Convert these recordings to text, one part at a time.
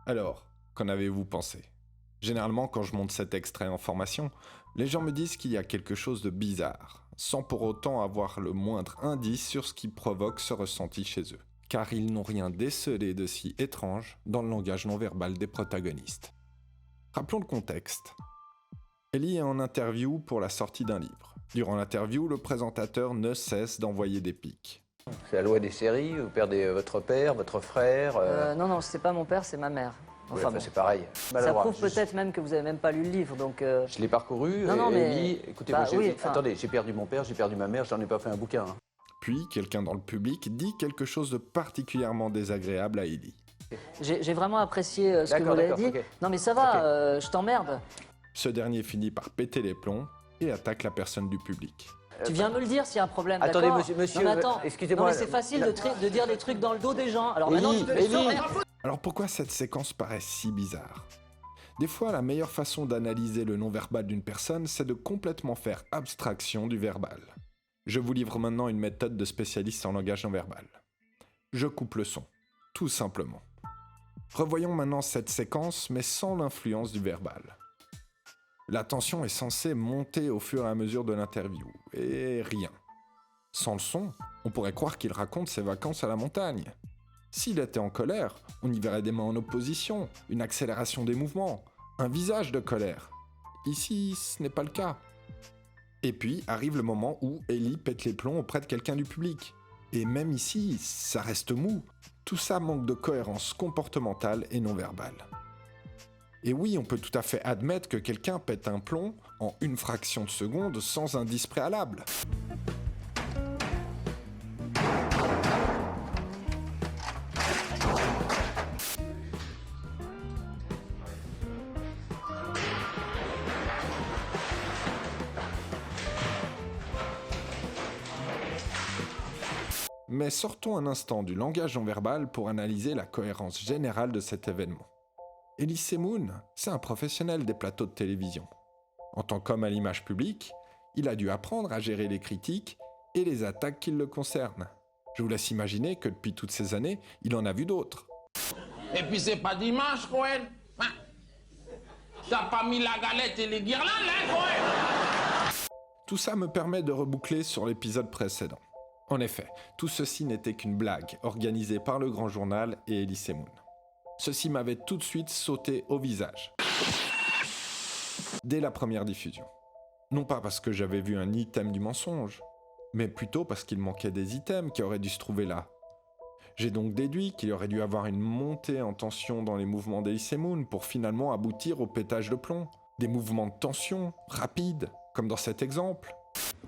Alors, qu'en avez-vous pensé? Généralement, quand je monte cet extrait en formation, les gens me disent qu'il y a quelque chose de bizarre, sans pour autant avoir le moindre indice sur ce qui provoque ce ressenti chez eux, car ils n'ont rien décelé de si étrange dans le langage non verbal des protagonistes. Rappelons le contexte. Ellie est en interview pour la sortie d'un livre. Durant l'interview, le présentateur ne cesse d'envoyer des pics. C'est la loi des séries, vous perdez votre père, votre frère... Non, c'est pas mon père, c'est ma mère. Enfin, bon. C'est pareil. Ça prouve peut-être même que vous avez même pas lu le livre, donc... Je l'ai parcouru, non, mais... Ellie, écoutez, attendez, j'ai perdu mon père, j'ai perdu ma mère, j'en ai pas fait un bouquin. Hein. Puis, quelqu'un dans le public dit quelque chose de particulièrement désagréable à Ellie. J'ai vraiment apprécié ce que vous avez dit. Okay. Non mais ça va, je t'emmerde. Ce dernier finit par péter les plombs et attaque la personne du public. Tu viens me le dire s'il y a un problème, attendez, d'accord? monsieur, non, mais attends, excusez-moi. Non mais c'est facile de dire des trucs dans le dos des gens. Alors maintenant, tu peux Alors pourquoi cette séquence paraît si bizarre? Des fois, la meilleure façon d'analyser le non-verbal d'une personne, c'est de complètement faire abstraction du verbal. Je vous livre maintenant une méthode de spécialiste en langage non-verbal. Je coupe le son, tout simplement. Revoyons maintenant cette séquence, mais sans l'influence du verbal. La tension est censée monter au fur et à mesure de l'interview, et rien. Sans le son, on pourrait croire qu'il raconte ses vacances à la montagne. S'il était en colère, on y verrait des mains en opposition, une accélération des mouvements, un visage de colère. Ici, ce n'est pas le cas. Et puis arrive le moment où Ellie pète les plombs auprès de quelqu'un du public. Et même ici, ça reste mou. Tout ça manque de cohérence comportementale et non verbale. Et oui, on peut tout à fait admettre que quelqu'un pète un plomb en une fraction de seconde sans indice préalable. Mais sortons un instant du langage non verbal pour analyser la cohérence générale de cet événement. Elise Moon, c'est un professionnel des plateaux de télévision. En tant qu'homme à l'image publique, il a dû apprendre à gérer les critiques et les attaques qui le concernent. Je vous laisse imaginer que depuis toutes ces années, il en a vu d'autres. Et puis c'est pas dimanche, Cohen. Hein? T'as pas mis la galette et les guirlandes, hein, Cohen? Tout ça me permet de reboucler sur l'épisode précédent. En effet, tout ceci n'était qu'une blague organisée par le Grand Journal et Elise Moon. Ceci m'avait tout de suite sauté au visage. Dès la première diffusion. Non pas parce que j'avais vu un item du mensonge, mais plutôt parce qu'il manquait des items qui auraient dû se trouver là. J'ai donc déduit qu'il aurait dû avoir une montée en tension dans les mouvements d'Elise Moon pour finalement aboutir au pétage de plomb. Des mouvements de tension, rapides, comme dans cet exemple.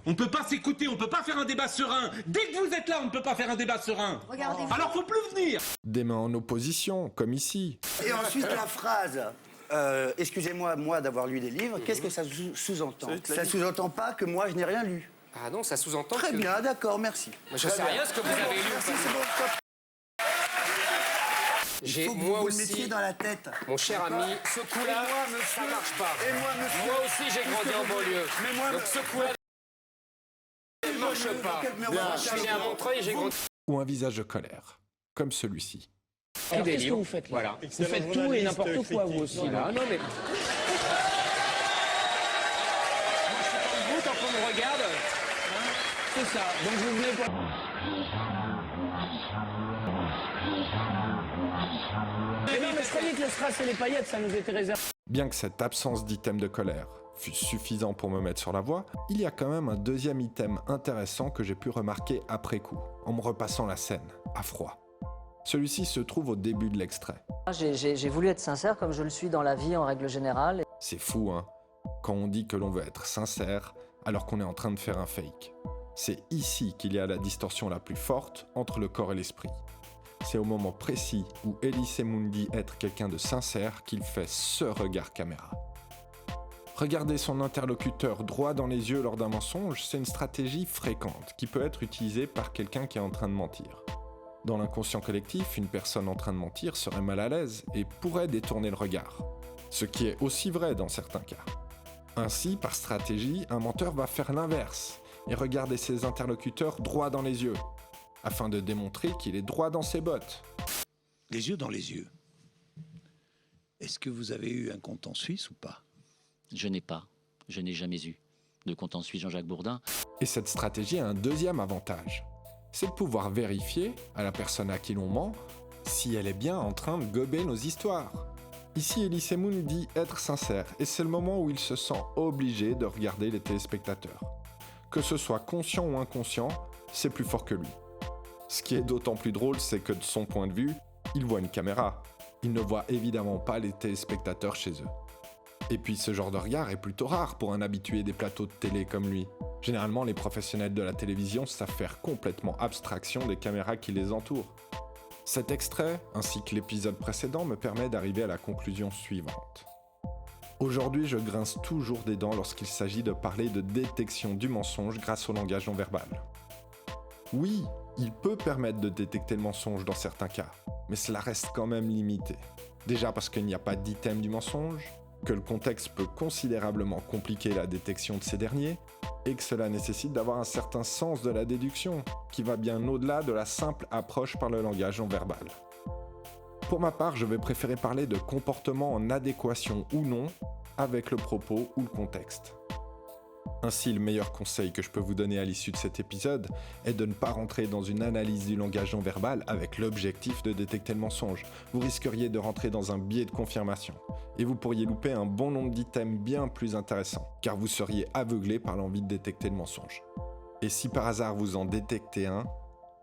On peut pas s'écouter, on peut pas faire un débat serein. Dès que vous êtes là, on ne peut pas faire un débat serein. Regardez-vous. Alors faut plus venir. Des mains en opposition, comme ici. Et ensuite la phrase, excusez-moi, moi d'avoir lu des livres, qu'est-ce que ça sous-entend? Ça sous-entend pas que moi je n'ai rien lu. Ah non, ça sous-entend Très bien, d'accord, merci. Je sais rien ce que vous avez lu. Merci, c'est bon, stop. J'ai Faut que moi vous aussi, le mettiez dans la tête. mon cher ami, ce coup-là, ça marche pas. Et moi, monsieur. Moi aussi, j'ai grandi en banlieue. Mais moi, donc ce coup-là, ne marche pas. Je suis né à Montreuil, j'ai grandi. Ou un visage de colère, comme celui-ci. Alors, qu'est-ce que vous faites là? Voilà. Vous faites tout et n'importe quoi, vous aussi, là. Non, mais... Moi, je suis comme vous, tant qu'on me regarde. Hein, c'est ça. Donc, vous venez pour... Mais non, mais je croyais que le strass et les paillettes, ça nous était réservé. Bien que cette absence d'item de colère fût suffisant pour me mettre sur la voie, il y a quand même un deuxième item intéressant que j'ai pu remarquer après coup, en me repassant la scène, à froid. Celui-ci se trouve au début de l'extrait. J'ai voulu être sincère comme je le suis dans la vie en règle générale. C'est fou, hein, quand on dit que l'on veut être sincère alors qu'on est en train de faire un fake. C'est ici qu'il y a la distorsion la plus forte entre le corps et l'esprit. C'est au moment précis où Elise Moon dit être quelqu'un de sincère qu'il fait ce regard caméra. Regarder son interlocuteur droit dans les yeux lors d'un mensonge, c'est une stratégie fréquente qui peut être utilisée par quelqu'un qui est en train de mentir. Dans l'inconscient collectif, une personne en train de mentir serait mal à l'aise et pourrait détourner le regard. Ce qui est aussi vrai dans certains cas. Ainsi, par stratégie, un menteur va faire l'inverse et regarder ses interlocuteurs droit dans les yeux, afin de démontrer qu'il est droit dans ses bottes. Les yeux dans les yeux. Est-ce que vous avez eu un compte en Suisse ou pas? Je n'ai jamais eu de compte en Suisse, Jean-Jacques Bourdin. Et cette stratégie a un deuxième avantage, c'est de pouvoir vérifier à la personne à qui l'on ment si elle est bien en train de gober nos histoires. Ici, Elie Semoun dit être sincère, et c'est le moment où il se sent obligé de regarder les téléspectateurs. Que ce soit conscient ou inconscient, c'est plus fort que lui. Ce qui est d'autant plus drôle, c'est que de son point de vue, il voit une caméra. Il ne voit évidemment pas les téléspectateurs chez eux. Et puis ce genre de regard est plutôt rare pour un habitué des plateaux de télé comme lui. Généralement, les professionnels de la télévision savent faire complètement abstraction des caméras qui les entourent. Cet extrait, ainsi que l'épisode précédent, me permet d'arriver à la conclusion suivante. Aujourd'hui, je grince toujours des dents lorsqu'il s'agit de parler de détection du mensonge grâce au langage non verbal. Oui, il peut permettre de détecter le mensonge dans certains cas, mais cela reste quand même limité. Déjà parce qu'il n'y a pas d'item du mensonge, que le contexte peut considérablement compliquer la détection de ces derniers, et que cela nécessite d'avoir un certain sens de la déduction, qui va bien au-delà de la simple approche par le langage non verbal. Pour ma part, je vais préférer parler de comportement en adéquation ou non avec le propos ou le contexte. Ainsi, le meilleur conseil que je peux vous donner à l'issue de cet épisode est de ne pas rentrer dans une analyse du langage non verbal avec l'objectif de détecter le mensonge. Vous risqueriez de rentrer dans un biais de confirmation et vous pourriez louper un bon nombre d'items bien plus intéressants, car vous seriez aveuglé par l'envie de détecter le mensonge. Et si par hasard vous en détectez un,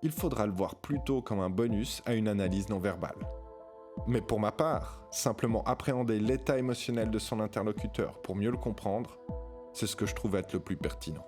il faudra le voir plutôt comme un bonus à une analyse non verbale. Mais pour ma part, simplement appréhender l'état émotionnel de son interlocuteur pour mieux le comprendre, c'est ce que je trouve être le plus pertinent.